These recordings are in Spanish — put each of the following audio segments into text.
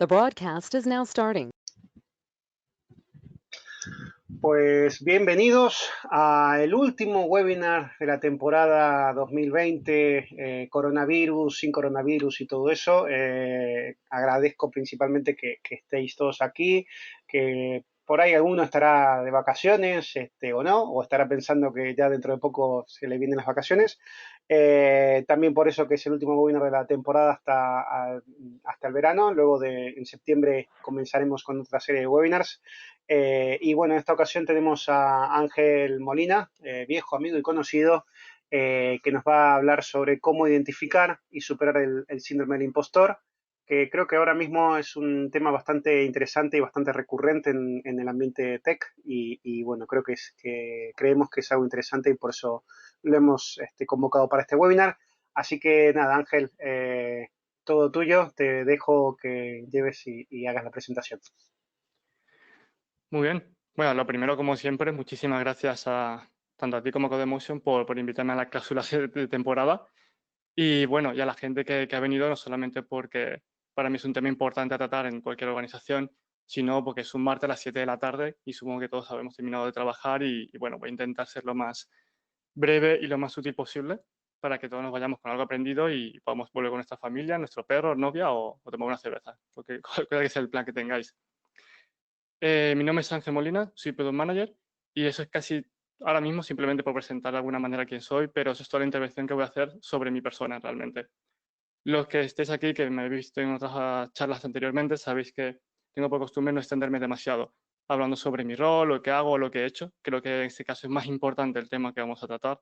The broadcast is now starting. Pues bienvenidos al último webinar de la temporada 2020, coronavirus, sin coronavirus y todo eso. Agradezco principalmente que estéis todos aquí, que por ahí alguno estará de vacaciones o no, o estará pensando que ya dentro de poco se le vienen las vacaciones. También por eso que es el último webinar de la temporada hasta el verano. Luego en septiembre comenzaremos con otra serie de webinars. Y bueno, en esta ocasión tenemos a Ángel Molina, viejo amigo y conocido, que nos va a hablar sobre cómo identificar y superar el síndrome del impostor, que creo que ahora mismo es un tema bastante interesante y bastante recurrente en el ambiente tech y bueno, que creemos que es algo interesante y por eso lo hemos convocado para este webinar. Así que nada, Ángel, todo tuyo, te dejo que lleves y hagas la presentación. Muy bien. Bueno, lo primero, como siempre, muchísimas gracias tanto a ti como a Codemotion por invitarme a la cláusula de temporada. Y bueno, y a la gente que ha venido, no solamente porque para mí es un tema importante a tratar en cualquier organización, sino porque es un martes a las 7 de la tarde y supongo que todos habemos terminado de trabajar y bueno, voy a intentar ser lo más breve y lo más útil posible para que todos nos vayamos con algo aprendido y podamos volver con nuestra familia, nuestro perro, novia o tomar una cerveza, porque cualquiera que sea el plan que tengáis. Mi nombre es Ángel Molina, soy Product Manager y eso es casi ahora mismo simplemente por presentar de alguna manera quién soy, pero eso es toda la intervención que voy a hacer sobre mi persona realmente. Los que estéis aquí, que me habéis visto en otras charlas anteriormente, sabéis que tengo por costumbre no extenderme demasiado hablando sobre mi rol, lo que hago, lo que he hecho. Creo que en este caso es más importante el tema que vamos a tratar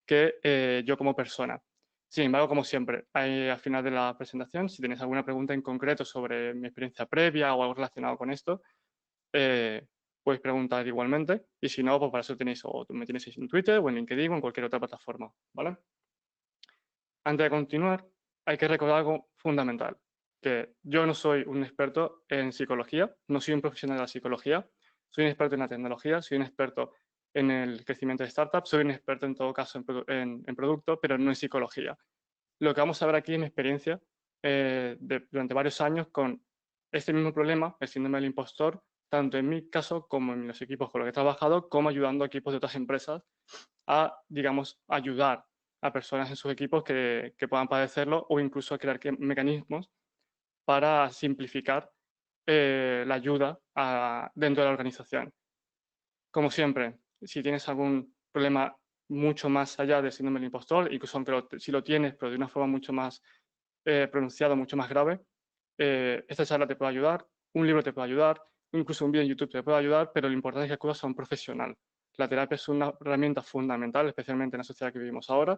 que yo como persona. Sin embargo, como siempre, al final de la presentación, si tenéis alguna pregunta en concreto sobre mi experiencia previa o algo relacionado con esto, podéis preguntar igualmente y si no, pues para eso tenéis o me tenéis en Twitter o en LinkedIn o en cualquier otra plataforma, ¿vale? Antes de continuar, hay que recordar algo fundamental, que yo no soy un experto en psicología, no soy un profesional de la psicología, soy un experto en la tecnología, soy un experto en el crecimiento de startups, soy un experto en todo caso en producto, pero no en psicología. Lo que vamos a ver aquí es mi experiencia durante varios años con este mismo problema, el síndrome del impostor, tanto en mi caso como en los equipos con los que he trabajado, como ayudando a equipos de otras empresas a, digamos, ayudar a personas en sus equipos que puedan padecerlo o incluso a crear mecanismos para simplificar la ayuda dentro de la organización. Como siempre, si tienes algún problema mucho más allá del síndrome del impostor, incluso aunque si lo tienes, pero de una forma mucho más pronunciada, mucho más grave, esta charla te puede ayudar, un libro te puede ayudar, incluso un vídeo en YouTube te puede ayudar, pero lo importante es que acudas a un profesional. La terapia es una herramienta fundamental, especialmente en la sociedad que vivimos ahora,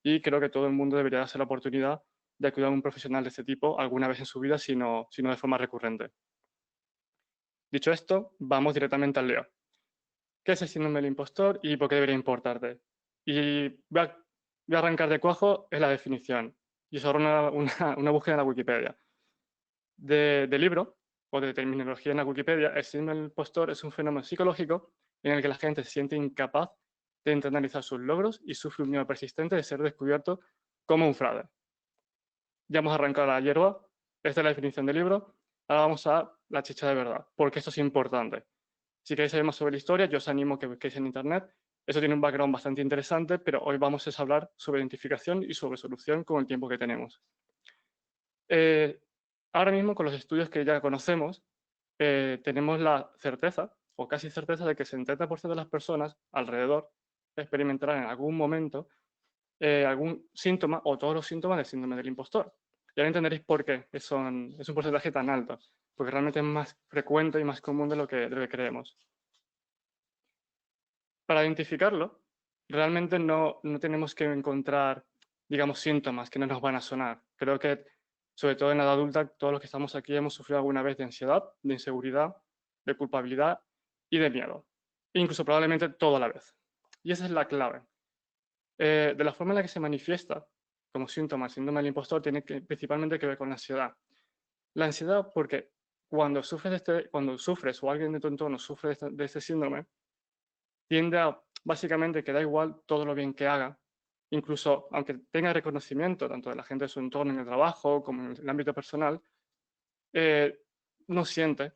y creo que todo el mundo debería darse la oportunidad de acudir a un profesional de este tipo alguna vez en su vida, si no de forma recurrente. Dicho esto, vamos directamente al lío. ¿Qué es el síndrome del impostor y por qué debería importarte? Y voy a arrancar de cuajo en la definición. Y es ahora una búsqueda en la Wikipedia. De libro o de terminología en la Wikipedia, el síndrome del impostor es un fenómeno psicológico en el que la gente se siente incapaz de internalizar sus logros y sufre un miedo persistente de ser descubierto como un fraude. Ya hemos arrancado la hierba, esta es la definición del libro, ahora vamos a la chicha de verdad, porque esto es importante. Si queréis saber más sobre la historia, yo os animo a que busquéis en internet. Eso tiene un background bastante interesante, pero hoy vamos a hablar sobre identificación y sobre solución con el tiempo que tenemos. Ahora mismo, con los estudios que ya conocemos, tenemos la certeza, o casi certeza, de que el 70% de las personas alrededor experimentarán en algún momento algún síntoma o todos los síntomas del síndrome del impostor. Y ahora entenderéis por qué es un porcentaje tan alto, porque realmente es más frecuente y más común de lo que creemos. Para identificarlo, realmente no tenemos que encontrar, digamos, síntomas que no nos van a sonar. Creo que, sobre todo en la edad adulta, todos los que estamos aquí hemos sufrido alguna vez de ansiedad, de inseguridad, de culpabilidad y de miedo. Incluso probablemente todo a la vez. Y esa es la clave. De la forma en la que se manifiesta como síntoma el síndrome del impostor tiene principalmente que ver con la ansiedad. La ansiedad porque cuando sufres o alguien de tu entorno sufre de este síndrome, tiende a básicamente que da igual todo lo bien que haga, incluso aunque tenga reconocimiento tanto de la gente de su entorno en el trabajo como en el ámbito personal, no siente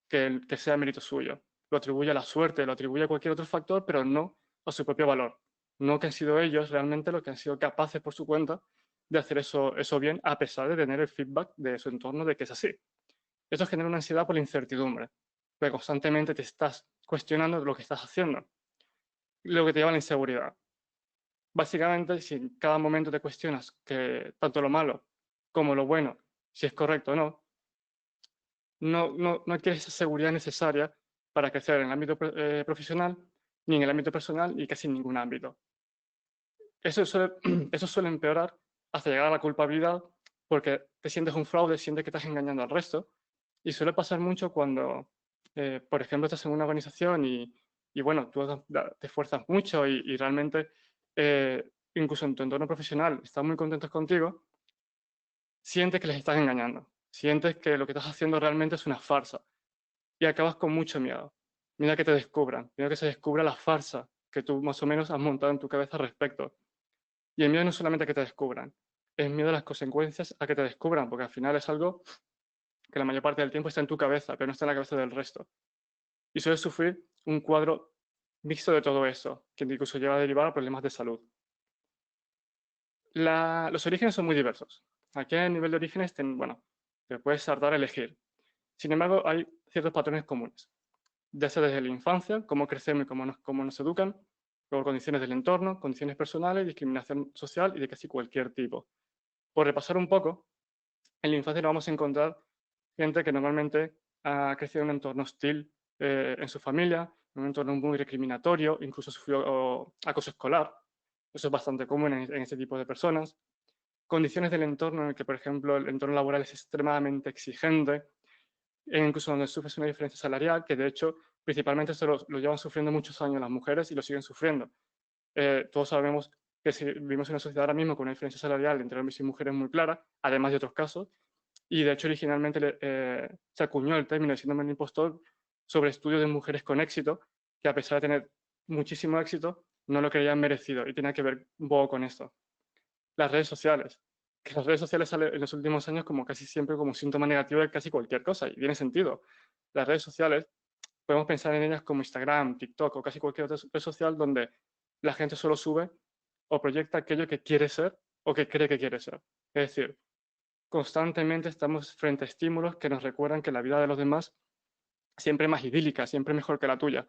que sea mérito suyo. Lo atribuye a la suerte, lo atribuye a cualquier otro factor, pero no a su propio valor. No que han sido ellos realmente los que han sido capaces por su cuenta de hacer eso bien, a pesar de tener el feedback de su entorno de que es así. Eso genera una ansiedad por la incertidumbre, porque constantemente te estás cuestionando lo que estás haciendo, lo que te lleva a la inseguridad. Básicamente, si en cada momento te cuestionas que tanto lo malo como lo bueno, si es correcto o no, no adquieres esa seguridad necesaria para crecer en el ámbito profesional, ni en el ámbito personal, y casi en ningún ámbito. Eso suele, eso suele empeorar hasta llegar a la culpabilidad, porque te sientes un fraude, sientes que estás engañando al resto, y suele pasar mucho cuando, por ejemplo, estás en una organización y bueno, tú te esfuerzas mucho y realmente, incluso en tu entorno profesional, están muy contentos contigo, sientes que les estás engañando, sientes que lo que estás haciendo realmente es una farsa y acabas con mucho miedo. Miedo a que te descubran, miedo a que se descubra la farsa que tú más o menos has montado en tu cabeza al respecto. Y el miedo no es solamente a que te descubran, es miedo a las consecuencias a que te descubran, porque al final es algo que la mayor parte del tiempo está en tu cabeza, pero no está en la cabeza del resto. Y sueles sufrir un cuadro mixto de todo eso, que incluso lleva a derivar a problemas de salud. Los orígenes son muy diversos. Aquí a nivel de orígenes, bueno, te puedes tardar a elegir. Sin embargo, hay ciertos patrones comunes, ya sea desde la infancia, cómo crecemos y cómo nos educan, luego condiciones del entorno, condiciones personales, discriminación social y de casi cualquier tipo. Por repasar un poco, en la infancia nos vamos a encontrar gente que normalmente ha crecido en un entorno hostil en su familia, en un entorno muy discriminatorio, incluso sufrió acoso escolar. Eso es bastante común en este tipo de personas. Condiciones del entorno en el que, por ejemplo, el entorno laboral es extremadamente exigente, e incluso donde sufres una diferencia salarial, que de hecho principalmente esto lo llevan sufriendo muchos años las mujeres y lo siguen sufriendo. Todos sabemos que si vivimos en una sociedad ahora mismo con una diferencia salarial entre hombres y mujeres muy clara, además de otros casos, y de hecho originalmente se acuñó el término de síndrome del impostor sobre estudios de mujeres con éxito, que a pesar de tener muchísimo éxito, no lo creían merecido y tenía que ver un poco con esto. Las redes sociales, que las redes sociales salen en los últimos años como casi siempre como síntoma negativo de casi cualquier cosa, y tiene sentido. Las redes sociales, podemos pensar en ellas como Instagram, TikTok o casi cualquier otra red social donde la gente solo sube o proyecta aquello que quiere ser o que cree que quiere ser. Es decir, constantemente estamos frente a estímulos que nos recuerdan que la vida de los demás siempre es más idílica, siempre mejor que la tuya.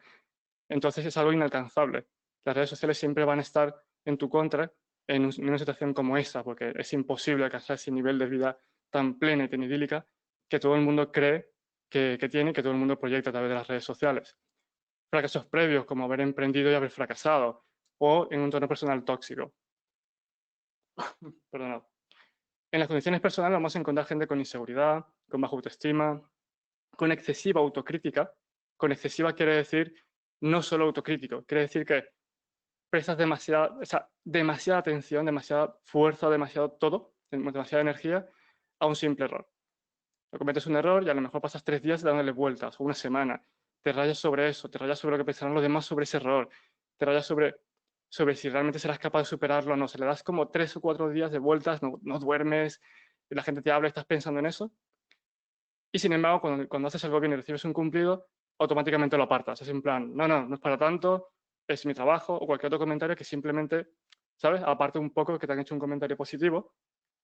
Entonces es algo inalcanzable. Las redes sociales siempre van a estar en tu contra en una situación como esa, porque es imposible alcanzar ese nivel de vida tan plena y tan idílica que todo el mundo cree que tiene y que todo el mundo proyecta a través de las redes sociales. Fracasos previos, como haber emprendido y haber fracasado, o en un entorno personal tóxico. Perdonad. En las condiciones personales vamos a encontrar gente con inseguridad, con baja autoestima, con excesiva autocrítica. Con excesiva quiere decir no solo autocrítico, quiere decir que prestas demasiada atención, demasiada fuerza, demasiado todo, demasiada energía a un simple error. Cometes un error y a lo mejor pasas 3 días dándole vueltas, o una semana. Te rayas sobre eso, te rayas sobre lo que pensarán los demás sobre ese error, te rayas sobre si realmente serás capaz de superarlo o no. Se le das como 3 o 4 días de vueltas, no duermes, la gente te habla y estás pensando en eso. Y sin embargo, cuando haces algo bien y recibes un cumplido, automáticamente lo apartas. Es en plan, no es para tanto, es mi trabajo, o cualquier otro comentario que simplemente, ¿sabes? Aparte un poco que te han hecho un comentario positivo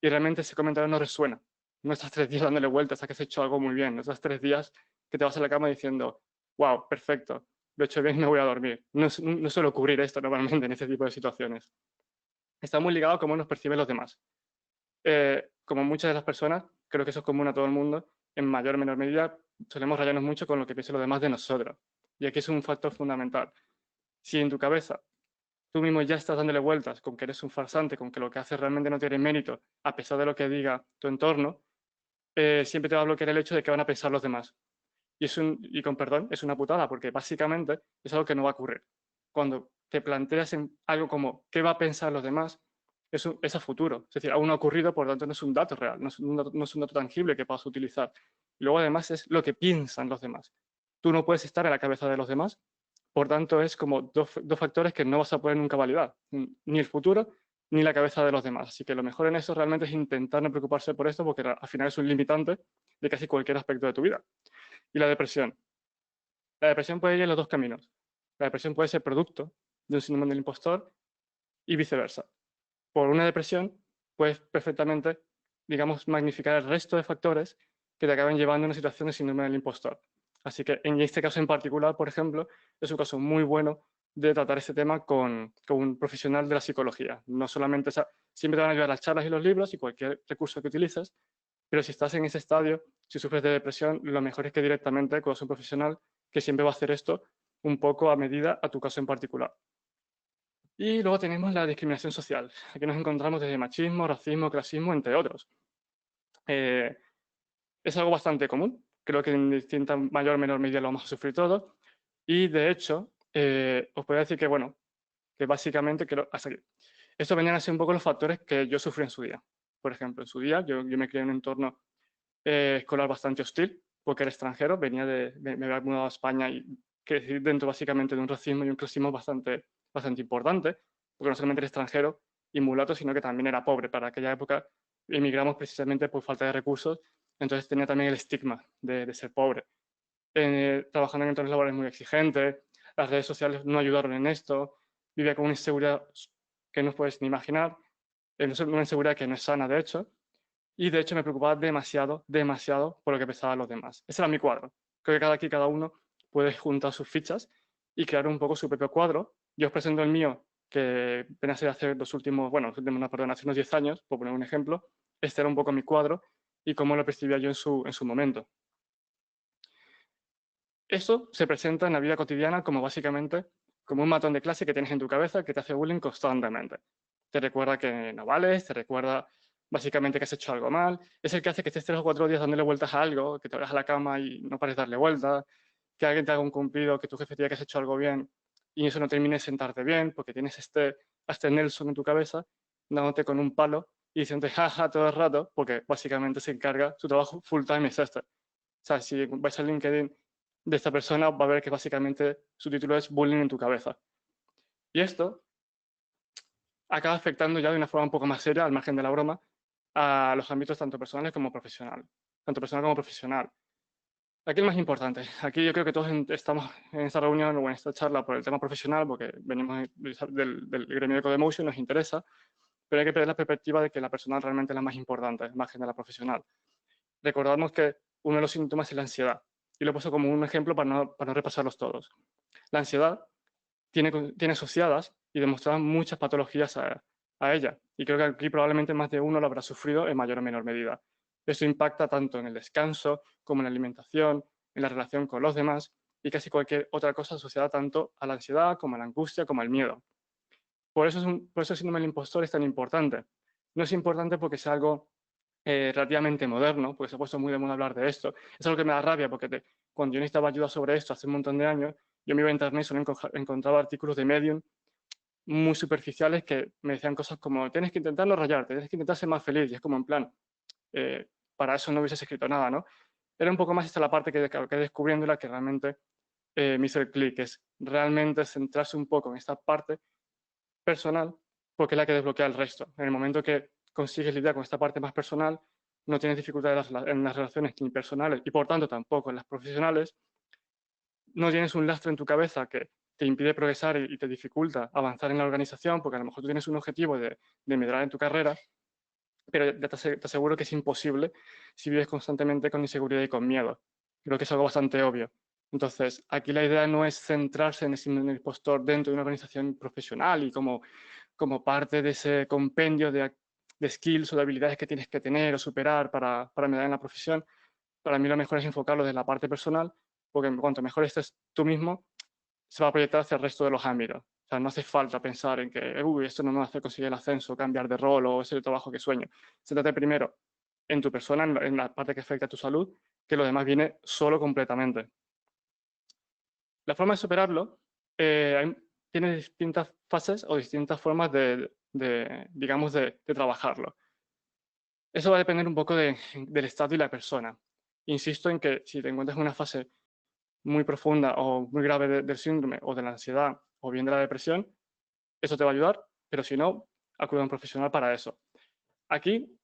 y realmente ese comentario no resuena. No estás 3 días dándole vueltas a que has hecho algo muy bien. No estás 3 días que te vas a la cama diciendo, wow, perfecto, lo he hecho bien y me voy a dormir. No suele ocurrir esto normalmente en este tipo de situaciones. Está muy ligado a cómo nos perciben los demás. Como muchas de las personas, creo que eso es común a todo el mundo, en mayor o menor medida solemos rayarnos mucho con lo que piensen los demás de nosotros. Y aquí es un factor fundamental. Si en tu cabeza tú mismo ya estás dándole vueltas con que eres un farsante, con que lo que haces realmente no tiene mérito, a pesar de lo que diga tu entorno, siempre te va a bloquear el hecho de que van a pensar los demás. Y con perdón, es una putada, porque básicamente es algo que no va a ocurrir. Cuando te planteas en algo como qué va a pensar los demás, es a futuro. Es decir, aún no ha ocurrido, por lo tanto no es un dato real, no es un dato tangible que puedas utilizar. Y luego además es lo que piensan los demás. Tú no puedes estar en la cabeza de los demás, por tanto es como dos factores que no vas a poder nunca validar. Ni el futuro, ni la cabeza de los demás. Así que lo mejor en eso realmente es intentar no preocuparse por esto, porque al final es un limitante de casi cualquier aspecto de tu vida. Y la depresión. La depresión puede ir en los dos caminos. La depresión puede ser producto de un síndrome del impostor y viceversa. Por una depresión puedes perfectamente, digamos, magnificar el resto de factores que te acaben llevando a una situación de síndrome del impostor. Así que en este caso en particular, por ejemplo, es un caso muy bueno de tratar este tema con un profesional de la psicología. No solamente, siempre te van a ayudar las charlas y los libros y cualquier recurso que utilices, pero si estás en ese estadio, si sufres de depresión, lo mejor es que directamente acudas a un profesional que siempre va a hacer esto un poco a medida a tu caso en particular. Y luego tenemos la discriminación social. Aquí nos encontramos desde machismo, racismo, clasismo, entre otros. Es algo bastante común. Creo que en distinta mayor o menor medida lo vamos a sufrir todos. Y de hecho, os puedo decir que, bueno, que básicamente, hasta aquí. Estos venían a ser un poco los factores que yo sufrí en su día. Por ejemplo, en su día yo me crié en un entorno escolar bastante hostil, porque era extranjero, me había mudado a España y crecí dentro básicamente de un racismo y un clasismo bastante importante, porque no solamente era extranjero y mulato, sino que también era pobre. Para aquella época emigramos precisamente por falta de recursos, entonces tenía también el estigma de ser pobre. Trabajando en entornos laborales muy exigentes, las redes sociales no ayudaron en esto, vivía con una inseguridad que no puedes ni imaginar, una inseguridad que no es sana, de hecho, y de hecho me preocupaba demasiado por lo que pensaban los demás. Ese era mi cuadro. Creo que cada uno puede juntar sus fichas y crear un poco su propio cuadro. Yo os presento el mío, que apenas hace hace unos 10 años, por poner un ejemplo. Este era un poco mi cuadro y cómo lo percibía yo en su momento. Eso se presenta en la vida cotidiana como básicamente como un matón de clase que tienes en tu cabeza que te hace bullying constantemente. Te recuerda que no vales, te recuerda básicamente que has hecho algo mal. Es el que hace que estés 3 o 4 días dándole vueltas a algo, que te vayas a la cama y no pares darle vueltas, que alguien te haga un cumplido, que tu jefe te diga que has hecho algo bien y eso no termine de sentarte bien porque tienes este Nelson en tu cabeza dándote con un palo y diciéndote jaja todo el rato porque básicamente se encarga, su trabajo full time es este. O sea, si vais a LinkedIn de esta persona, va a ver que básicamente su título es bullying en tu cabeza. Y esto acaba afectando ya de una forma un poco más seria, al margen de la broma, a los ámbitos tanto personales como profesional. Tanto personal como profesional. Aquí el más importante. Aquí yo creo que todos estamos en esta reunión o en esta charla por el tema profesional, porque venimos del gremio de Codemotion, nos interesa, pero hay que perder la perspectiva de que la personal realmente es la más importante, al margen de la profesional. Recordamos que uno de los síntomas es la ansiedad. Y lo he puesto como un ejemplo para no repasarlos todos. La ansiedad tiene asociadas y demostradas muchas patologías a ella. Y creo que aquí probablemente más de uno lo habrá sufrido en mayor o menor medida. Esto impacta tanto en el descanso como en la alimentación, en la relación con los demás y casi cualquier otra cosa asociada tanto a la ansiedad como a la angustia como al miedo. Por eso el síndrome del impostor es tan importante. No es importante porque sea algo relativamente moderno, porque se ha puesto muy de moda hablar de esto. Es algo que me da rabia porque cuando yo necesitaba ayuda sobre esto hace un montón de años, yo me iba a internet y solo encontraba artículos de Medium muy superficiales que me decían cosas como tienes que intentar no rayarte, tienes que intentar ser más feliz, y es como en plan, eh, para eso no hubieses escrito nada, ¿no? Era un poco más esta la parte que descubriendo la que realmente me hizo el clic, es realmente centrarse un poco en esta parte personal, porque es la que desbloquea el resto. En el momento que consigues lidiar con esta parte más personal, no tienes dificultades en las relaciones ni personales y por tanto tampoco en las profesionales, no tienes un lastre en tu cabeza que te impide progresar y te dificulta avanzar en la organización, porque a lo mejor tú tienes un objetivo de mejorar en tu carrera, pero ya te aseguro que es imposible si vives constantemente con inseguridad y con miedo. Creo que es algo bastante obvio. Entonces, aquí la idea no es centrarse en el impostor dentro de una organización profesional y como parte de ese compendio de skills o de habilidades que tienes que tener o superar para mejorar en la profesión. Para mí lo mejor es enfocarlo desde la parte personal, porque cuanto mejor estés tú mismo, se va a proyectar hacia el resto de los ámbitos. O sea, no hace falta pensar en que, uy, esto no me hace conseguir el ascenso, cambiar de rol o ese es el trabajo que sueño. Céntrate primero en tu persona, en la parte que afecta a tu salud, que lo demás viene solo completamente. La forma de superarlo tiene distintas fases o distintas formas digamos, de trabajarlo. Eso va a depender un poco del estado y la persona. Insisto en que si te encuentras en una fase muy profunda o muy grave del síndrome o de la ansiedad o bien de la depresión, eso te va a ayudar, pero si no, acude a un profesional para eso. Aquí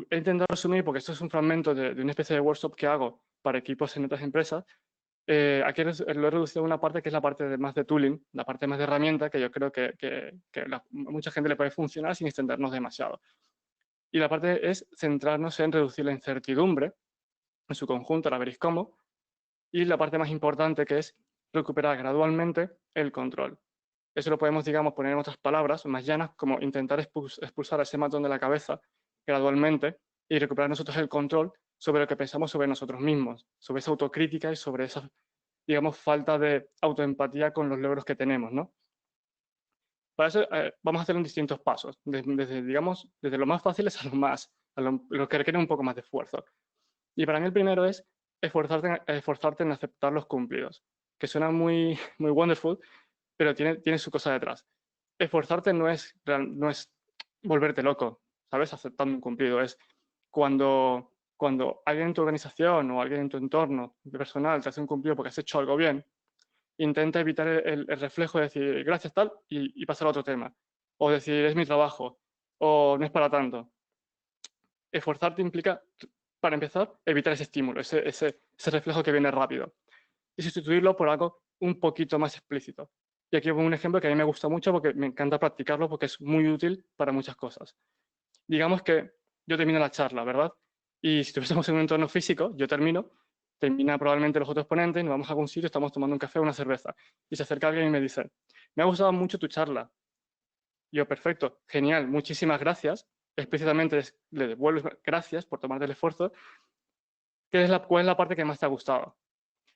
he intentado resumir, porque esto es un fragmento de una especie de workshop que hago para equipos en otras empresas. Aquí lo he reducido a una parte que es la parte más de tooling, la parte más de herramienta, que yo creo que mucha gente le puede funcionar sin extendernos demasiado. Y la parte es centrarnos en reducir la incertidumbre en su conjunto, la veréis cómo, y la parte más importante, que es recuperar gradualmente el control. Eso lo podemos, digamos, poner en otras palabras más llanas, como intentar expulsar ese matón de la cabeza gradualmente y recuperar nosotros el control sobre lo que pensamos sobre nosotros mismos, sobre esa autocrítica y sobre esa, digamos, falta de autoempatía con los logros que tenemos, ¿no? Para eso vamos a hacerlo en distintos pasos, digamos, desde lo más fáciles a lo que requiere un poco más de esfuerzo. Y para mí el primero es esforzarte en aceptar los cumplidos, que suena muy, muy wonderful, pero tiene su cosa detrás. Esforzarte no es volverte loco, ¿sabes? Aceptando un cumplido. Es cuando alguien en tu organización o alguien en tu entorno personal te hace un cumplido porque has hecho algo bien, intenta evitar el reflejo de decir gracias tal y pasar a otro tema. O decir es mi trabajo o no es para tanto. Esforzarte implica, para empezar, evitar ese estímulo, ese reflejo que viene rápido y sustituirlo por algo un poquito más explícito. Y aquí pongo un ejemplo que a mí me gusta mucho porque me encanta practicarlo porque es muy útil para muchas cosas. Digamos que yo termino la charla, ¿verdad? Y si estuviésemos en un entorno físico, yo termina probablemente los otros ponentes, nos vamos a algún sitio, estamos tomando un café o una cerveza. Y se acerca alguien y me dice, me ha gustado mucho tu charla. Yo, perfecto, genial, muchísimas gracias. Explícitamente le devuelvo gracias por tomarte el esfuerzo. ¿Cuál es la parte que más te ha gustado?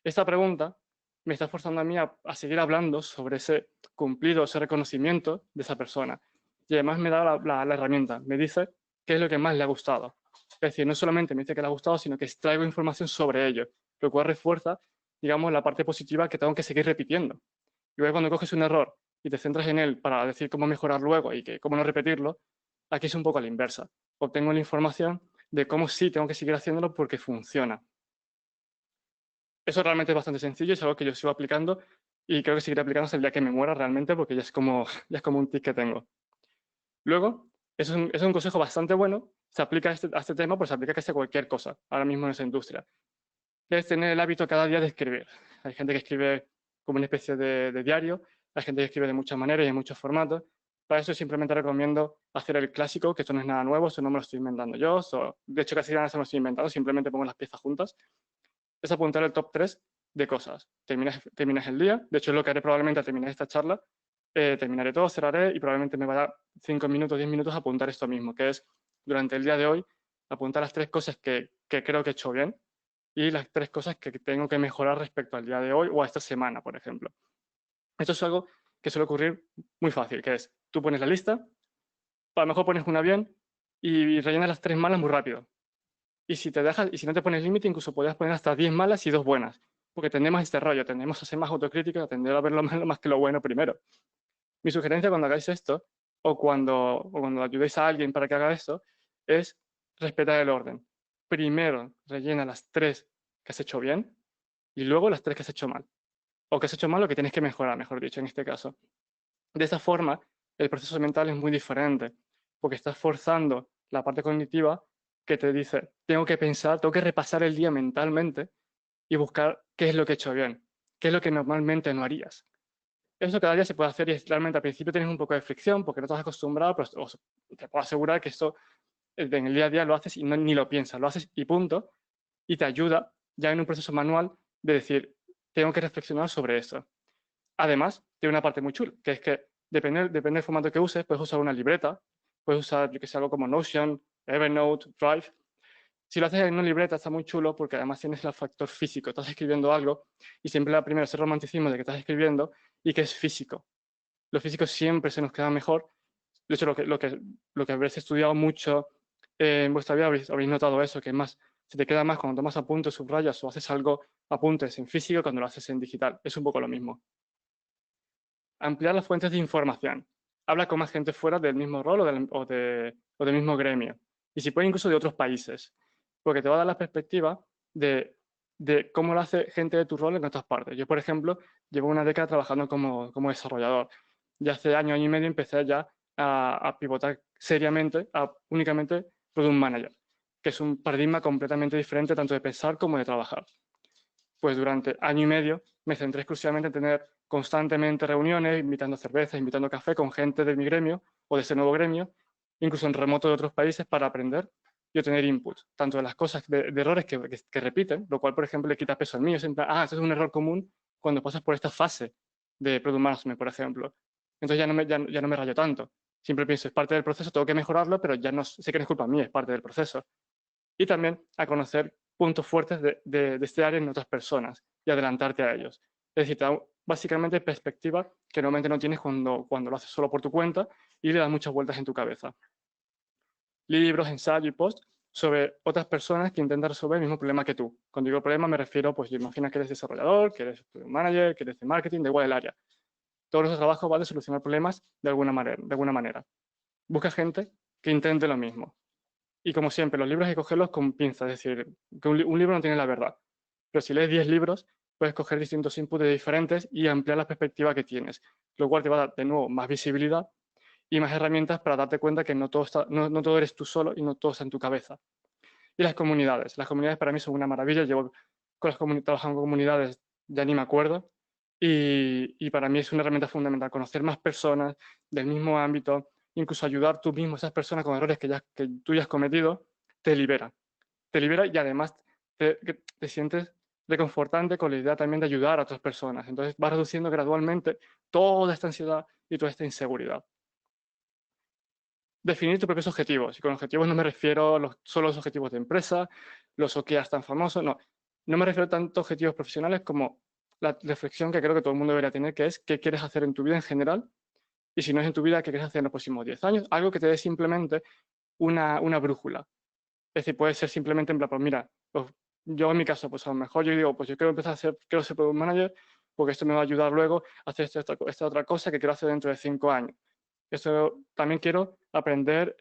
Esta pregunta me está forzando a mí a seguir hablando sobre ese cumplido, ese reconocimiento de esa persona. Y además me da la herramienta, me dice qué es lo que más le ha gustado. Es decir, no solamente me dice que le ha gustado, sino que extraigo información sobre ello, lo cual refuerza, digamos, la parte positiva que tengo que seguir repitiendo. Y luego cuando coges un error y te centras en él para decir cómo mejorar luego y cómo no repetirlo, aquí es un poco a la inversa. Obtengo la información de cómo sí tengo que seguir haciéndolo porque funciona. Eso realmente es bastante sencillo, es algo que yo sigo aplicando y creo que seguiré aplicando hasta el día que me muera realmente porque ya es como un tic que tengo. Luego, es un consejo bastante bueno, se aplica a este tema, pues se aplica casi a cualquier cosa ahora mismo en esa industria, que es tener el hábito cada día de escribir. Hay gente que escribe como una especie de diario, hay gente que escribe de muchas maneras y en muchos formatos. Para eso simplemente recomiendo hacer el clásico, que esto no es nada nuevo, eso no me lo estoy inventando yo, de hecho casi nada se me lo estoy inventando, simplemente pongo las piezas juntas. Es apuntar el top 3 de cosas. Terminas el día, de hecho es lo que haré probablemente al terminar esta charla, terminaré todo, cerraré y probablemente me vaya 5 minutos, 10 minutos a apuntar esto mismo, que es durante el día de hoy apuntar las 3 cosas que creo que he hecho bien y las 3 cosas que tengo que mejorar respecto al día de hoy o a esta semana, por ejemplo. Esto es algo que suele ocurrir muy fácil, que es tú pones la lista, a lo mejor pones una bien y rellenas las 3 malas muy rápido. Y si no te pones límite, incluso podrías poner hasta 10 malas y 2 buenas. Porque tendemos este rollo, tendemos a ser más autocríticos, a tender a ver lo malo más que lo bueno primero. Mi sugerencia cuando hagáis esto, o cuando ayudéis a alguien para que haga esto, es respetar el orden. Primero rellena las 3 que has hecho bien y luego las 3 que has hecho mal. O que has hecho mal o que tienes que mejorar, mejor dicho, en este caso. De esta forma, el proceso mental es muy diferente, porque estás forzando la parte cognitiva que te dice, tengo que pensar, tengo que repasar el día mentalmente y buscar qué es lo que he hecho bien, qué es lo que normalmente no harías. Eso cada día se puede hacer y realmente al principio tienes un poco de fricción porque no estás acostumbrado, pero te puedo asegurar que esto en el día a día lo haces y ni lo piensas, lo haces y punto, y te ayuda ya en un proceso manual de decir, tengo que reflexionar sobre esto. Además, tiene una parte muy chula, que es que depende del formato que uses, puedes usar una libreta, puedes usar, yo que sé, algo como Notion, Evernote, Drive. Si lo haces en una libreta está muy chulo porque además tienes el factor físico, estás escribiendo algo y siempre la primera es el romanticismo de que estás escribiendo y que es físico. Lo físico siempre se nos queda mejor. De hecho, lo que habréis estudiado mucho en vuestra vida habréis notado eso, que más se te queda más cuando tomas apuntes, subrayas o haces algo, apuntes en físico cuando lo haces en digital. Es un poco lo mismo. Ampliar las fuentes de información. Habla con más gente fuera del mismo rol o del mismo gremio. Y si puede, incluso de otros países. Porque te va a dar la perspectiva de cómo lo hace gente de tu rol en otras partes. Yo, por ejemplo, llevo una década trabajando como desarrollador. Y hace año y medio empecé ya a pivotar seriamente a únicamente Product Manager, que es un paradigma completamente diferente tanto de pensar como de trabajar. Pues durante año y medio me centré exclusivamente en tener constantemente reuniones, invitando cervezas, invitando café con gente de mi gremio o de ese nuevo gremio, incluso en remoto de otros países, para aprender y obtener input, tanto de las cosas, de errores que repiten, lo cual, por ejemplo, le quita peso al mío. Siempre, esto es un error común cuando pasas por esta fase de Product Management, por ejemplo. Entonces ya no me rayo tanto. Siempre pienso, es parte del proceso, tengo que mejorarlo, pero ya no sé que no es culpa mía, es parte del proceso. Y también a conocer puntos fuertes de este área en otras personas y adelantarte a ellos. Es decir, te da básicamente perspectiva que normalmente no tienes cuando lo haces solo por tu cuenta y le das muchas vueltas en tu cabeza. Libros, ensayos y posts sobre otras personas que intentan resolver el mismo problema que tú. Cuando digo problema me refiero, pues imagina que eres desarrollador, que eres manager, que eres de marketing, da igual el área. Todos los trabajos van a solucionar problemas de alguna manera. Busca gente que intente lo mismo. Y como siempre, los libros hay que cogerlos con pinzas, es decir, que un libro no tiene la verdad. Pero si lees 10 libros, puedes coger distintos inputs diferentes y ampliar la perspectiva que tienes, lo cual te va a dar, de nuevo, más visibilidad y más herramientas para darte cuenta que no todo eres tú solo y no todo está en tu cabeza. Y las comunidades. Las comunidades para mí son una maravilla. Llevo trabajando con comunidades, ya ni me acuerdo. Y para mí es una herramienta fundamental. Conocer más personas del mismo ámbito, incluso ayudar tú mismo a esas personas con errores que tú ya has cometido, te libera. Te libera y además te sientes reconfortante con la idea también de ayudar a otras personas. Entonces vas reduciendo gradualmente toda esta ansiedad y toda esta inseguridad. Definir tus propios objetivos. Y con objetivos no me refiero a solo los objetivos de empresa, los OKRs tan famosos, no. No me refiero tanto a objetivos profesionales como la reflexión que creo que todo el mundo debería tener, que es qué quieres hacer en tu vida en general y si no es en tu vida, qué quieres hacer en los próximos 10 años. Algo que te dé simplemente una brújula. Es decir, puede ser simplemente en plan, pues mira, pues yo en mi caso, pues a lo mejor yo digo, pues yo quiero empezar quiero ser product manager porque esto me va a ayudar luego a hacer esta otra cosa que quiero hacer dentro de 5 años. Eso también quiero aprender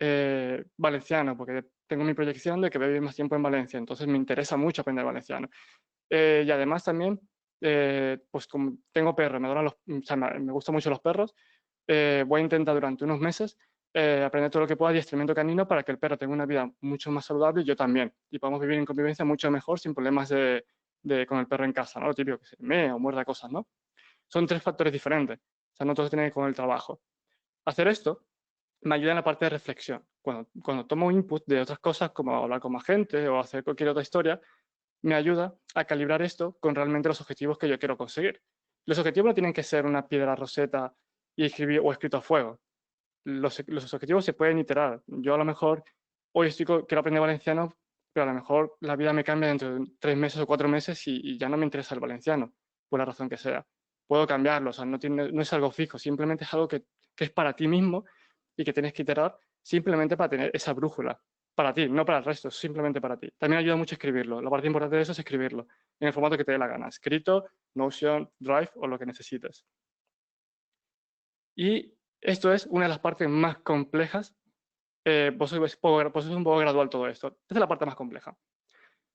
valenciano, porque tengo mi proyección de que voy a vivir más tiempo en Valencia, entonces me interesa mucho aprender valenciano. Y además también, pues como tengo perros, o sea, me gustan mucho los perros, voy a intentar durante unos meses aprender todo lo que pueda de adiestramiento canino para que el perro tenga una vida mucho más saludable y yo también, y podamos vivir en convivencia mucho mejor sin problemas con el perro en casa, ¿no? Lo típico que se mea o muerda cosas, ¿no? Son 3 factores diferentes, o sea, no todos tienen que ver con el trabajo. Hacer esto me ayuda en la parte de reflexión. Cuando tomo input de otras cosas, como hablar con más gente o hacer cualquier otra historia, me ayuda a calibrar esto con realmente los objetivos que yo quiero conseguir. Los objetivos no tienen que ser una piedra roseta y escrito a fuego. Los objetivos se pueden iterar. Yo a lo mejor hoy quiero aprender valenciano, pero a lo mejor la vida me cambia dentro de 3 meses o 4 meses y ya no me interesa el valenciano, por la razón que sea. Puedo cambiarlo, o sea, no es algo fijo, simplemente es algo que es para ti mismo y que tienes que iterar simplemente para tener esa brújula. Para ti, no para el resto, simplemente para ti. También ayuda mucho escribirlo. La parte importante de eso es escribirlo en el formato que te dé la gana. Escrito, Notion, Drive o lo que necesites. Y esto es una de las partes más complejas. Pues es un poco gradual todo esto. Esta es la parte más compleja.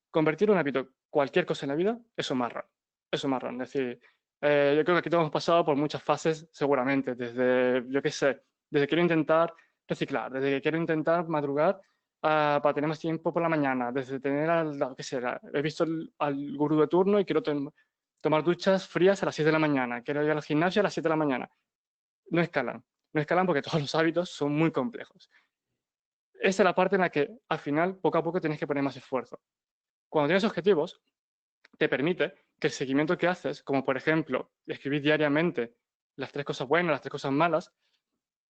Convertir un hábito, cualquier cosa en la vida, es un marrón. Es un marrón. Es decir, yo creo que aquí todos hemos pasado por muchas fases, seguramente. Desde, yo qué sé, desde quiero intentar reciclar, desde que quiero intentar madrugar para tener más tiempo por la mañana, desde tener qué sé, he visto al gurú de turno y quiero tomar duchas frías a las 7 de la mañana, quiero ir al gimnasio a las 7 de la mañana. No escalan. No escalan porque todos los hábitos son muy complejos. Esa es la parte en la que al final, poco a poco, tienes que poner más esfuerzo. Cuando tienes objetivos, te permite que el seguimiento que haces, como por ejemplo, escribir diariamente las 3 cosas buenas, las 3 cosas malas,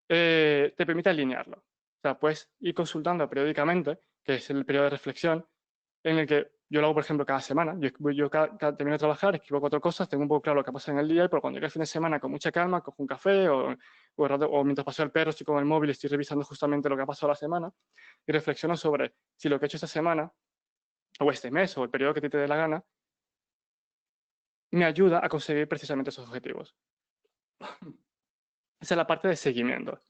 te permite alinearlo. O sea, puedes ir consultando periódicamente, que es el periodo de reflexión, en el que yo lo hago, por ejemplo, cada semana. Yo termino de trabajar, escribo 4 cosas, tengo un poco claro lo que pasa en el día, y por cuando llega el fin de semana, con mucha calma, cojo un café o mientras paseo el perro, estoy con el móvil, estoy revisando justamente lo que ha pasado la semana y reflexiono sobre si lo que he hecho esta semana, o este mes, o el periodo que te dé la gana, me ayuda a conseguir precisamente esos objetivos. Esa es la parte de seguimiento.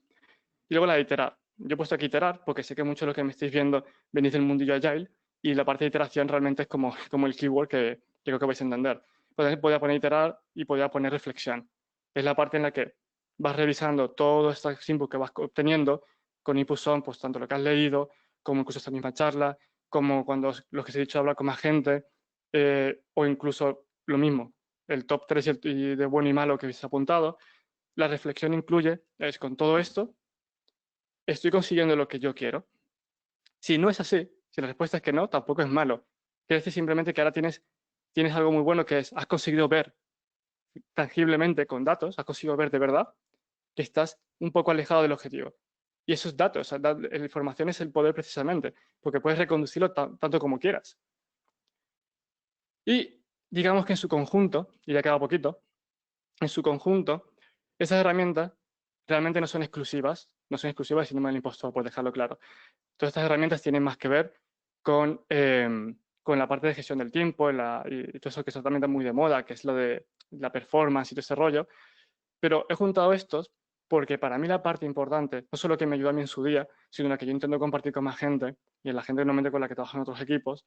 Y luego la de iterar. Yo he puesto aquí iterar porque sé que muchos de los que me estáis viendo venís del mundillo Agile y la parte de iteración realmente es como el keyword que creo que vais a entender. Podría poner iterar y podría poner reflexión. Es la parte en la que vas revisando todos estos inputs que vas obteniendo. Con input son pues tanto lo que has leído, como incluso esta misma charla, como cuando los que se he dicho hablar con más gente, o incluso lo mismo, el top 3 y de bueno y malo que habéis apuntado. La reflexión incluye, es con todo esto, ¿estoy consiguiendo lo que yo quiero? Si no es así, si la respuesta es que no, tampoco es malo. Quiere decir simplemente que ahora tienes algo muy bueno, que es, has conseguido ver tangiblemente con datos, has conseguido ver de verdad que estás un poco alejado del objetivo. Y esos datos, la información es el poder precisamente, porque puedes reconducirlo tanto como quieras. Y digamos que en su conjunto, y ya queda poquito, en su conjunto, esas herramientas realmente no son exclusivas y síndrome del impostor, por dejarlo claro. Todas estas herramientas tienen más que ver con la parte de gestión del tiempo y todo eso que está también muy de moda, que es lo de la performance y todo ese rollo. Pero he juntado estos porque para mí la parte importante, no solo que me ayudó a mí en su día, sino la que yo intento compartir con más gente y en la gente normalmente con la que trabajo en otros equipos,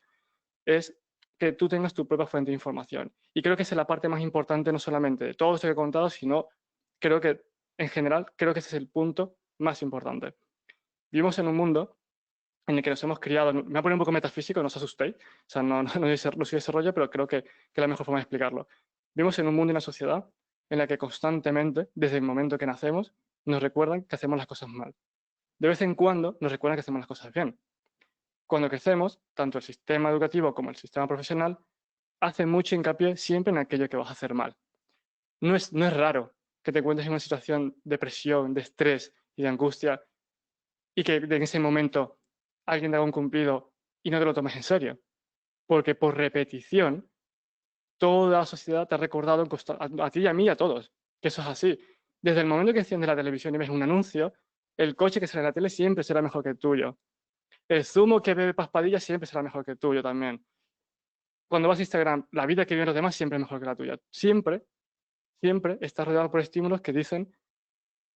es que tú tengas tu propia fuente de información. Y creo que esa es la parte más importante, no solamente de todo esto que he contado, sino creo que en general, creo que ese es el punto más importante. Vivimos en un mundo en el que nos hemos criado, me voy a poner un poco metafísico, no os asustéis, o sea, no soy ese rollo, pero creo que es la mejor forma de explicarlo. Vivimos en un mundo y una sociedad en la que constantemente, desde el momento que nacemos, nos recuerdan que hacemos las cosas mal. De vez en cuando nos recuerdan que hacemos las cosas bien. Cuando crecemos, tanto el sistema educativo como el sistema profesional hace mucho hincapié siempre en aquello que vas a hacer mal. No es raro que te encuentres en una situación de presión, de estrés y de angustia y que en ese momento alguien te haga un cumplido y no te lo tomes en serio. Porque por repetición, toda la sociedad te ha recordado a ti y a mí y a todos que eso es así. Desde el momento que enciendes la televisión y ves un anuncio, el coche que sale en la tele siempre será mejor que el tuyo. El zumo que bebe Paspadilla siempre será mejor que el tuyo también. Cuando vas a Instagram, la vida que viven los demás siempre es mejor que la tuya. Siempre, siempre estás rodeado por estímulos que dicen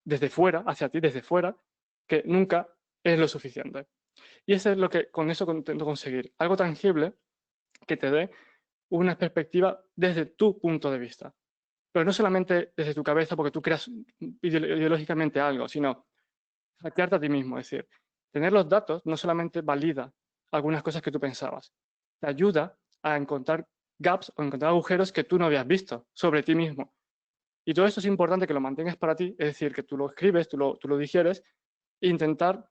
desde fuera, hacia ti, desde fuera, que nunca es lo suficiente. Y eso es lo que con eso intento conseguir. Algo tangible que te dé una perspectiva desde tu punto de vista. Pero no solamente desde tu cabeza porque tú creas ideológicamente algo, sino hackearte a ti mismo. Es decir, tener los datos no solamente valida algunas cosas que tú pensabas, te ayuda a encontrar gaps o encontrar agujeros que tú no habías visto sobre ti mismo. Y todo esto es importante que lo mantengas para ti, es decir, que tú lo escribes, tú lo digieres, e intentar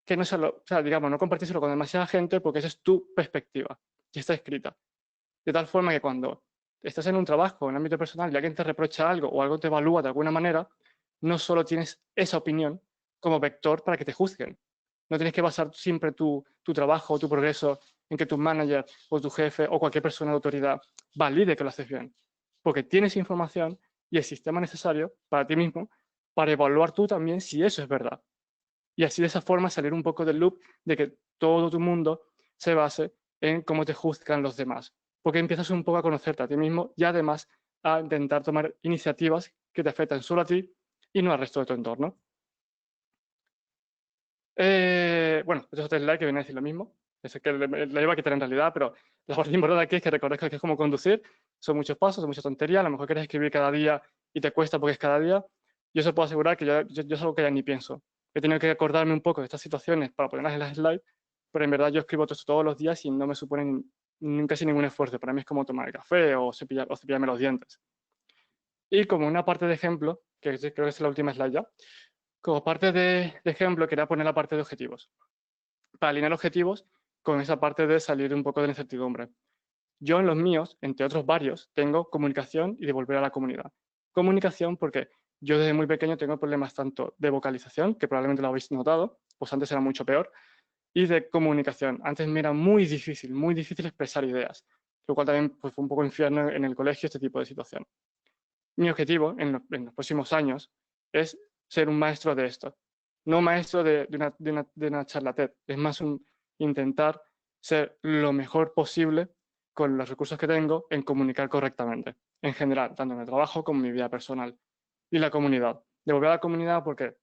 que no sea, o sea, digamos, no compartírselo con demasiada gente porque esa es tu perspectiva y está escrita. De tal forma que cuando estás en un trabajo, en el ámbito personal, y alguien te reprocha algo o algo te evalúa de alguna manera, no solo tienes esa opinión como vector para que te juzguen. No tienes que basar siempre tu trabajo o tu progreso en que tu manager o tu jefe o cualquier persona de autoridad valide que lo haces bien. Porque tienes información y el sistema necesario para ti mismo para evaluar tú también si eso es verdad. Y así de esa forma salir un poco del loop de que todo tu mundo se base en cómo te juzgan los demás. Porque empiezas un poco a conocerte a ti mismo y además a intentar tomar iniciativas que te afectan solo a ti y no al resto de tu entorno. Bueno, este es otro slide que viene a decir lo mismo. Es que la iba a quitar en realidad, pero la parte importante aquí es que recordéis que es como conducir. Son muchos pasos, son muchas tonterías. A lo mejor quieres escribir cada día y te cuesta porque es cada día. Yo os puedo asegurar que yo es algo que ya ni pienso. He tenido que acordarme un poco de estas situaciones para ponerlas en las slides, pero en verdad yo escribo todo esto todos los días y no me suponen casi ningún esfuerzo. Para mí es como tomar el café o cepillarme los dientes. Y como una parte de ejemplo, que creo que es la última slide ya, como parte de ejemplo quería poner la parte de objetivos. Para alinear objetivos con esa parte de salir un poco de la incertidumbre. Yo en los míos, entre otros varios, tengo comunicación y devolver a la comunidad. Comunicación porque yo desde muy pequeño tengo problemas tanto de vocalización, que probablemente lo habéis notado, pues antes era mucho peor, y de comunicación. Antes me era muy difícil expresar ideas, lo cual también pues, fue un poco infierno en el colegio este tipo de situación. Mi objetivo en los próximos años es ser un maestro de esto, no maestro de una charla TED, es más intentar ser lo mejor posible con los recursos que tengo en comunicar correctamente, en general, tanto en el trabajo como en mi vida personal. Y la comunidad. Devolver a la comunidad porque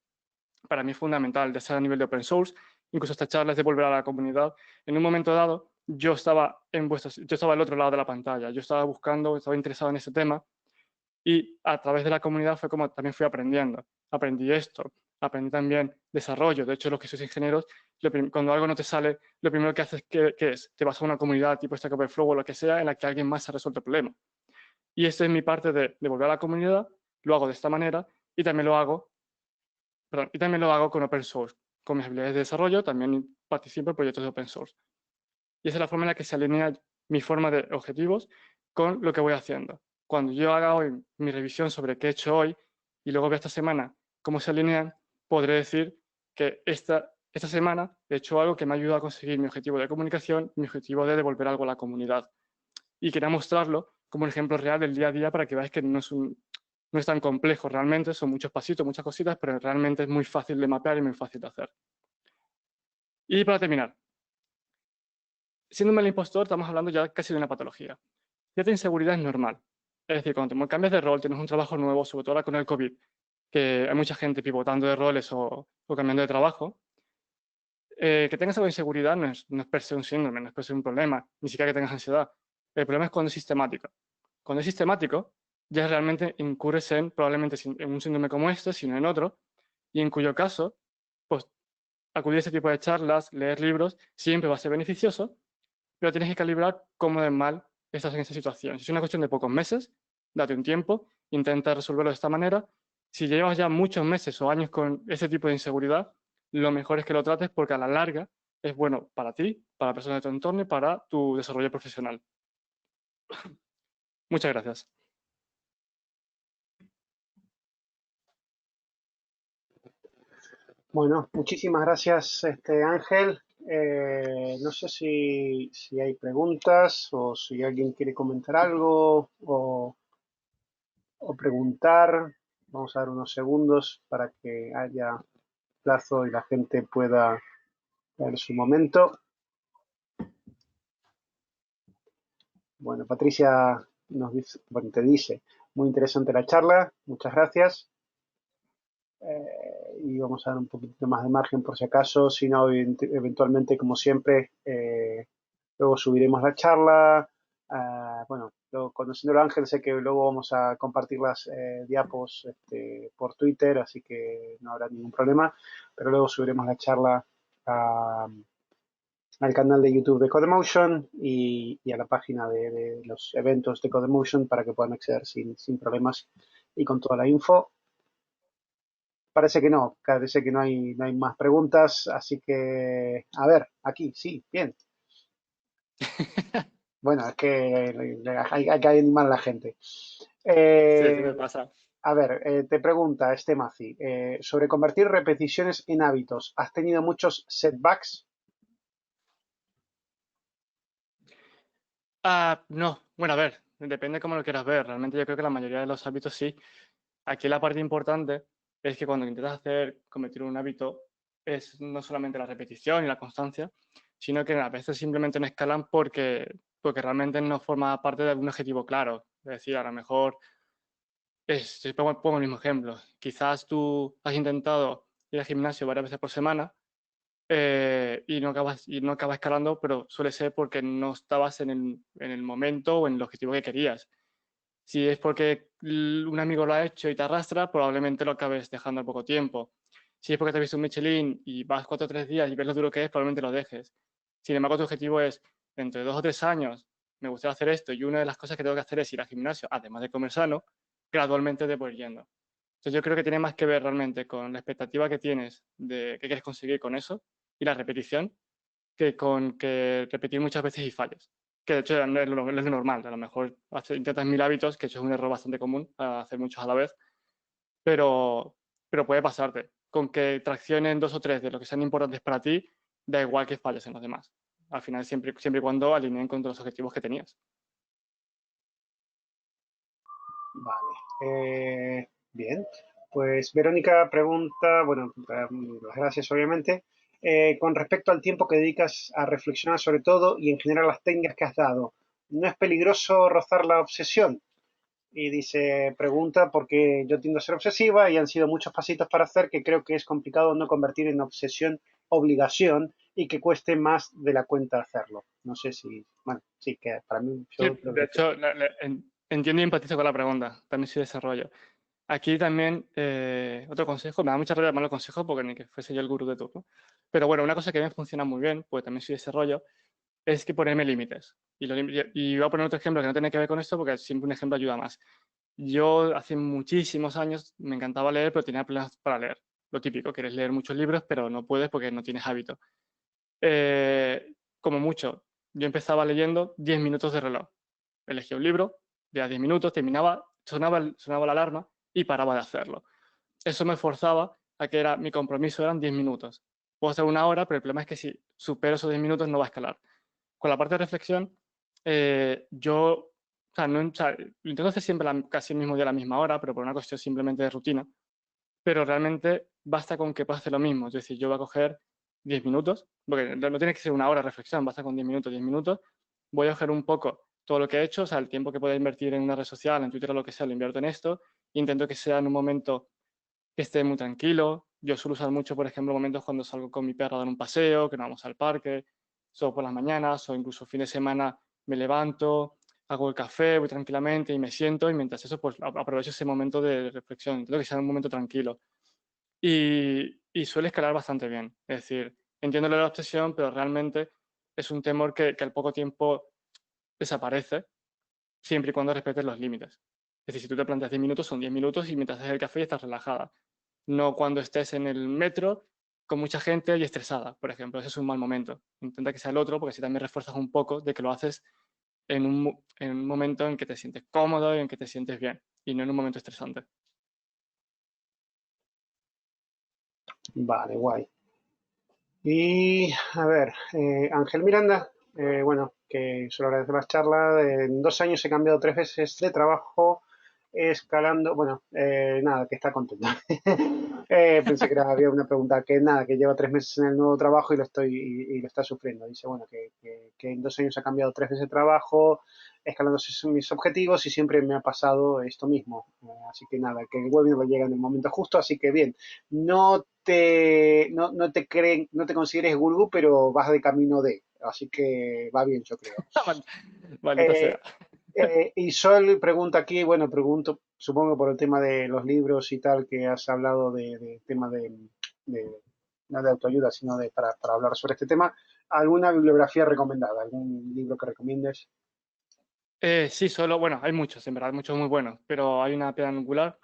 para mí es fundamental, ya sea a nivel de open source, incluso esta charla es devolver a la comunidad. En un momento dado, yo estaba al otro lado de la pantalla, yo estaba buscando, estaba interesado en ese tema y a través de la comunidad fue como también fui aprendiendo. aprendí esto, aprendí también desarrollo. De hecho, los que sois ingenieros, cuando algo no te sale, lo primero que haces es, te vas a una comunidad tipo Stack Overflow o lo que sea, en la que alguien más ha resuelto el problema. Y esta es mi parte de volver a la comunidad, lo hago de esta manera y también lo hago, perdón, y también lo hago con open source. Con mis habilidades de desarrollo también participo en proyectos de open source. Y esa es la forma en la que se alinea mi forma de objetivos con lo que voy haciendo. Cuando yo haga hoy mi revisión sobre qué he hecho hoy y luego vea esta semana cómo se alinean, podré decir que esta semana he hecho algo que me ha ayudado a conseguir mi objetivo de comunicación, mi objetivo de devolver algo a la comunidad. Y quería mostrarlo como un ejemplo real del día a día para que veáis que no es tan complejo realmente, son muchos pasitos, muchas cositas, pero realmente es muy fácil de mapear y muy fácil de hacer. Y para terminar, siendo un impostor, estamos hablando ya casi de una patología. Cierta inseguridad es normal. Es decir, cuando te cambias de rol, tienes un trabajo nuevo, sobre todo ahora con el COVID, que hay mucha gente pivotando de roles o cambiando de trabajo, que tengas algo de inseguridad no es per se un síndrome, no es per se un problema, ni siquiera que tengas ansiedad. El problema es cuando es sistemático. Cuando es sistemático, ya realmente incurres en probablemente en un síndrome como este, sino en otro, y en cuyo caso, pues acudir a este tipo de charlas, leer libros, siempre va a ser beneficioso, pero tienes que calibrar cómo de mal estás en esa situación. Si es una cuestión de pocos meses, date un tiempo, intenta resolverlo de esta manera. Si llevas ya muchos meses o años con ese tipo de inseguridad, lo mejor es que lo trates porque a la larga es bueno para ti, para la persona de tu entorno y para tu desarrollo profesional. Muchas gracias. Bueno, muchísimas gracias, Ángel. No sé si hay preguntas o si alguien quiere comentar algo o preguntar. Vamos a dar unos segundos para que haya plazo y la gente pueda ver su momento. Bueno, Patricia nos dice, bueno, te dice, muy interesante la charla, muchas gracias. Y vamos a dar un poquito más de margen por si acaso, si no, eventualmente, como siempre, luego subiremos la charla. Bueno, conociendo a Ángel, sé que luego vamos a compartir las diapos por Twitter, así que no habrá ningún problema, pero luego subiremos la charla al canal de YouTube de Codemotion y a la página de los eventos de Codemotion para que puedan acceder sin problemas y con toda la info. Parece que no hay más preguntas, así que, a ver, aquí, sí, bien. Bueno, es que hay que animar a la gente. Sí, sí me pasa. A ver, te pregunta Mazi, sobre convertir repeticiones en hábitos, ¿has tenido muchos setbacks? No, bueno, a ver, depende cómo lo quieras ver. Realmente yo creo que la mayoría de los hábitos sí. Aquí la parte importante es que cuando intentas cometer un hábito es no solamente la repetición y la constancia, sino que a veces simplemente no escalan porque realmente no forma parte de algún objetivo claro. Es decir, a lo mejor, pongo el mismo ejemplo, quizás tú has intentado ir al gimnasio varias veces por semana y no acabas escalando, pero suele ser porque no estabas en el momento o en el objetivo que querías. Si es porque un amigo lo ha hecho y te arrastra, probablemente lo acabes dejando al poco tiempo. Si es porque te has visto un Michelin y vas 4 o 3 días y ves lo duro que es, probablemente lo dejes. Sin embargo, tu objetivo es, dentro de 2 o 3 años, me gustaría hacer esto y una de las cosas que tengo que hacer es ir al gimnasio, además de comer sano, gradualmente debo ir yendo. Entonces yo creo que tiene más que ver realmente con la expectativa que tienes de qué quieres conseguir con eso y la repetición que con que repetir muchas veces y falles. Que de hecho no es lo normal. A lo mejor intentas 1000 hábitos, que eso es un error bastante común, hacer muchos a la vez, pero, pero puede pasarte. Con que traccionen 2 o 3 de lo que sean importantes para ti, da igual que falles en los demás. Al final, siempre y cuando alineen con los objetivos que tenías. Vale, bien. Pues Verónica pregunta, bueno, las gracias obviamente, con respecto al tiempo que dedicas a reflexionar sobre todo y en general las técnicas que has dado, ¿no es peligroso rozar la obsesión? Y dice, pregunta porque yo tiendo a ser obsesiva y han sido muchos pasitos para hacer que creo que es complicado no convertir en obsesión obligación y que cueste más de la cuenta hacerlo. No sé si, bueno, sí, que para mí Sí, yo creo de que hecho, entiendo y empatizo con la pregunta. También soy desarrollo. Aquí también, otro consejo, me da mucha rabia malos consejos porque ni que fuese yo el gurú de turno. Pero bueno, una cosa que me funciona muy bien, pues también soy de ese rollo, es que ponerme límites. Y voy a poner otro ejemplo que no tiene que ver con esto porque siempre un ejemplo ayuda más. Yo hace muchísimos años me encantaba leer, pero tenía problemas para leer. Lo típico, quieres leer muchos libros, pero no puedes porque no tienes hábito. Como mucho, yo empezaba leyendo 10 minutos de reloj. Elegía un libro, de a 10 minutos, terminaba, sonaba la alarma y paraba de hacerlo. Eso me forzaba a que mi compromiso eran 10 minutos. Puedo hacer una hora, pero el problema es que si supero esos 10 minutos no va a escalar. Con la parte de reflexión, yo, o sea, no, o sea, lo intento hacer siempre casi el mismo día a la misma hora, pero por una cuestión simplemente de rutina. Pero realmente basta con que puedas hacer lo mismo. Es decir, yo voy a coger 10 minutos, porque no tiene que ser una hora de reflexión, basta con 10 minutos, 10 minutos. Voy a coger un poco todo lo que he hecho, o sea, el tiempo que pueda invertir en una red social, en Twitter o lo que sea, lo invierto en esto. Intento que sea en un momento que esté muy tranquilo. Yo suelo usar mucho, por ejemplo, momentos cuando salgo con mi perro a dar un paseo, que nos vamos al parque, o por las mañanas, o incluso fin de semana me levanto, hago el café, voy tranquilamente y me siento, y mientras eso, pues aprovecho ese momento de reflexión. Intento que sea un momento tranquilo. Y suele escalar bastante bien. Es decir, entiendo lo de la obsesión, pero realmente es un temor que al poco tiempo desaparece, siempre y cuando respetes los límites. Es decir, si tú te planteas 10 minutos, son 10 minutos y mientras haces el café ya estás relajada. No cuando estés en el metro con mucha gente y estresada, por ejemplo. Ese es un mal momento. Intenta que sea el otro, porque así también refuerzas un poco de que lo haces en un momento en que te sientes cómodo y en que te sientes bien, y no en un momento estresante. Vale, guay. Y a ver, Ángel Miranda, bueno, que suelo agradecer las charlas. En 2 años he cambiado 3 veces de trabajo, escalando. Bueno, nada, que está contento. Pensé que había una pregunta, que nada, que lleva 3 meses en el nuevo trabajo y y lo está sufriendo. Dice, bueno, que en 2 años ha cambiado 3 veces de trabajo, escalando mis objetivos y siempre me ha pasado esto mismo. Así que nada, que el webinar llega en el momento justo, así que bien. No te consideres gurú, pero vas de camino de. Así que va bien, yo creo. Maldita sea. Eh, y Sol pregunta aquí, bueno, pregunto, supongo por el tema de los libros y tal, que has hablado de tema de- no de autoayuda, sino para hablar sobre este tema. ¿Alguna bibliografía recomendada? ¿Algún libro que recomiendes? Sí, solo, bueno, hay muchos, en verdad, muchos muy buenos, pero hay una piedra angular.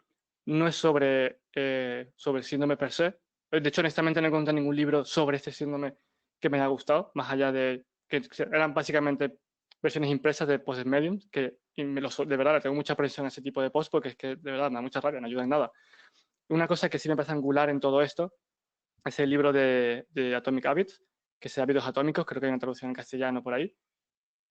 No es sobre el síndrome per se. De hecho, honestamente, no he encontrado ningún libro sobre este síndrome que me haya gustado, más allá de que eran básicamente versiones impresas de posts mediums, que y de verdad le tengo mucha presión a ese tipo de posts porque es que de verdad me da mucha rabia, no ayuda en nada. Una cosa que sí me parece angular en todo esto es el libro de Atomic Habits, que sea Hábitos Atómicos, creo que hay una traducción en castellano por ahí,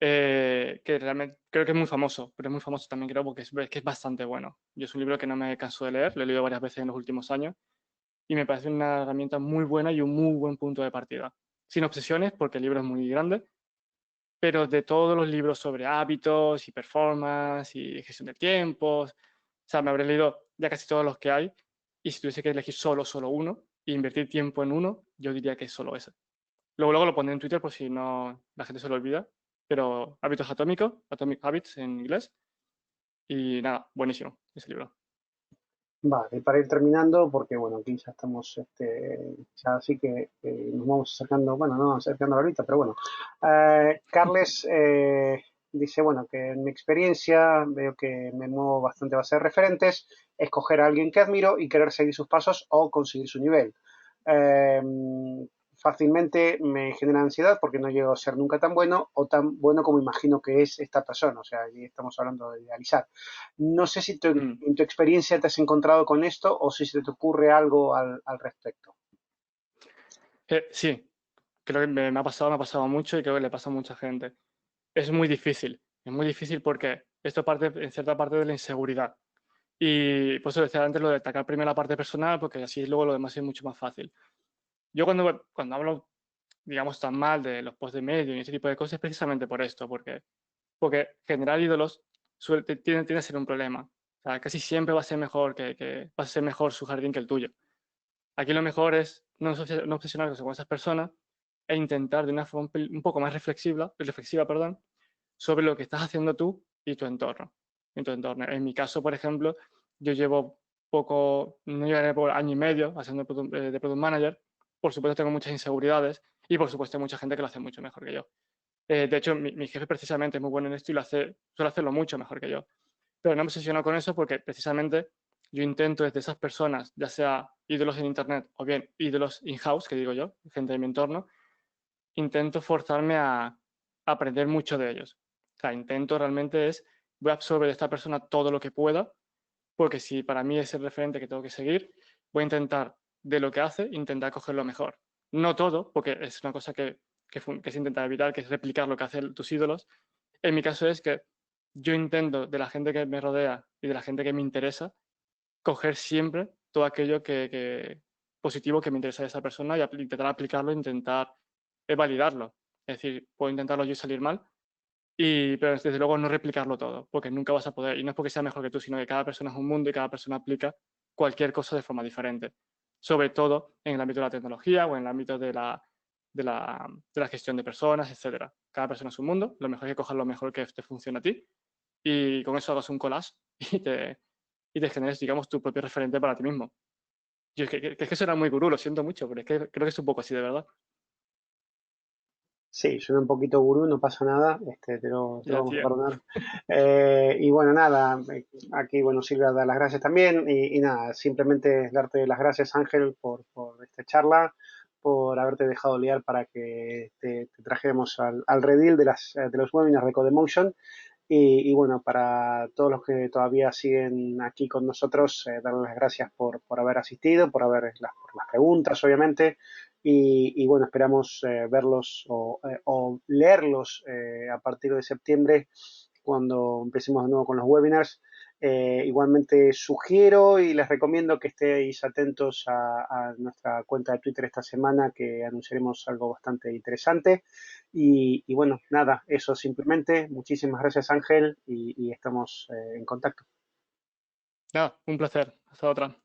que realmente creo que es muy famoso, pero es muy famoso también creo porque que es bastante bueno. Yo es un libro que no me canso de leer, lo he leído varias veces en los últimos años y me parece una herramienta muy buena y un muy buen punto de partida. Sin obsesiones, porque el libro es muy grande, pero de todos los libros sobre hábitos y performance y gestión de tiempos, o sea, me habré leído ya casi todos los que hay y si tuviese que elegir solo uno e invertir tiempo en uno, yo diría que es solo ese. Luego lo pondré en Twitter por si no la gente se lo olvida. Pero Hábitos Atómicos, Atomic Habits en inglés. Y nada, buenísimo ese libro. Vale, para ir terminando, porque bueno, aquí ya estamos, ya así que nos vamos acercando, bueno, no acercando ahorita, pero bueno. Carles dice, bueno, que en mi experiencia veo que me muevo bastante a base de referentes, escoger a alguien que admiro y querer seguir sus pasos o conseguir su nivel. Eh, Fácilmente me genera ansiedad porque no llego a ser nunca tan bueno o tan bueno como imagino que es esta persona, o sea, ahí estamos hablando de idealizar. No sé si Mm. en tu experiencia te has encontrado con esto o si se te ocurre algo al respecto. Sí, creo que me ha pasado mucho y creo que le pasa a mucha gente. Es muy difícil porque esto parte en cierta parte de la inseguridad. Y por eso decía antes lo de atacar primero la parte personal, porque así luego lo demás es mucho más fácil. Yo cuando hablo, digamos, tan mal de los posts de medio y ese tipo de cosas, es precisamente por esto, porque generar ídolos tiene a ser un problema. O sea, casi siempre va a ser mejor va a ser mejor su jardín que el tuyo. Aquí lo mejor es no obsesionarse con esas personas e intentar de una forma un poco más reflexiva, perdón, sobre lo que estás haciendo tú y tu entorno. En tu entorno. En mi caso, por ejemplo, yo llevo poco, no llevaré por año y medio haciendo de Product Manager. Por supuesto tengo muchas inseguridades y por supuesto hay mucha gente que lo hace mucho mejor que yo. De hecho, mi jefe precisamente es muy bueno en esto y suele hacerlo mucho mejor que yo. Pero no me obsesiono con eso porque precisamente yo intento desde esas personas, ya sea ídolos en Internet o bien ídolos in-house, que digo yo, gente de mi entorno, intento forzarme a aprender mucho de ellos. O sea, intento realmente voy a absorber de esta persona todo lo que pueda, porque si para mí es el referente que tengo que seguir, voy a intentar de lo que hace, intentar coger lo mejor. No todo, porque es una cosa que se intenta evitar, que es replicar lo que hacen tus ídolos. En mi caso es que yo intento de la gente que me rodea y de la gente que me interesa, coger siempre todo aquello positivo que me interesa de esa persona y intentar aplicarlo, intentar validarlo. Es decir, puedo intentarlo yo y salir mal, pero desde luego no replicarlo todo, porque nunca vas a poder, y no es porque sea mejor que tú, sino que cada persona es un mundo y cada persona aplica cualquier cosa de forma diferente, sobre todo en el ámbito de la tecnología o en el ámbito de la gestión de personas, etcétera. Cada persona es un mundo, lo mejor es que cojas lo mejor que te funciona a ti y con eso hagas un collage y te generes, digamos, tu propio referente para ti mismo. Yo es que suena muy gurú, lo siento mucho, pero es que creo que es un poco así de verdad. Sí, suena un poquito gurú, no pasa nada, te lo Ya, vamos a tío. perdonar. Y bueno, nada, aquí, bueno, Silvia da las gracias también y nada, simplemente darte las gracias, Ángel, por esta charla, por haberte dejado liar para que te trajéramos al redil de los webinars de Codemotion. Y bueno, para todos los que todavía siguen aquí con nosotros, darles las gracias por haber asistido, por las preguntas, obviamente. Y bueno, esperamos verlos o leerlos a partir de septiembre cuando empecemos de nuevo con los webinars. Igualmente sugiero y les recomiendo que estéis atentos a nuestra cuenta de Twitter esta semana, que anunciaremos algo bastante interesante. Y bueno, nada, eso simplemente. Muchísimas gracias, Ángel, y estamos en contacto. Nada, un placer. Hasta otra.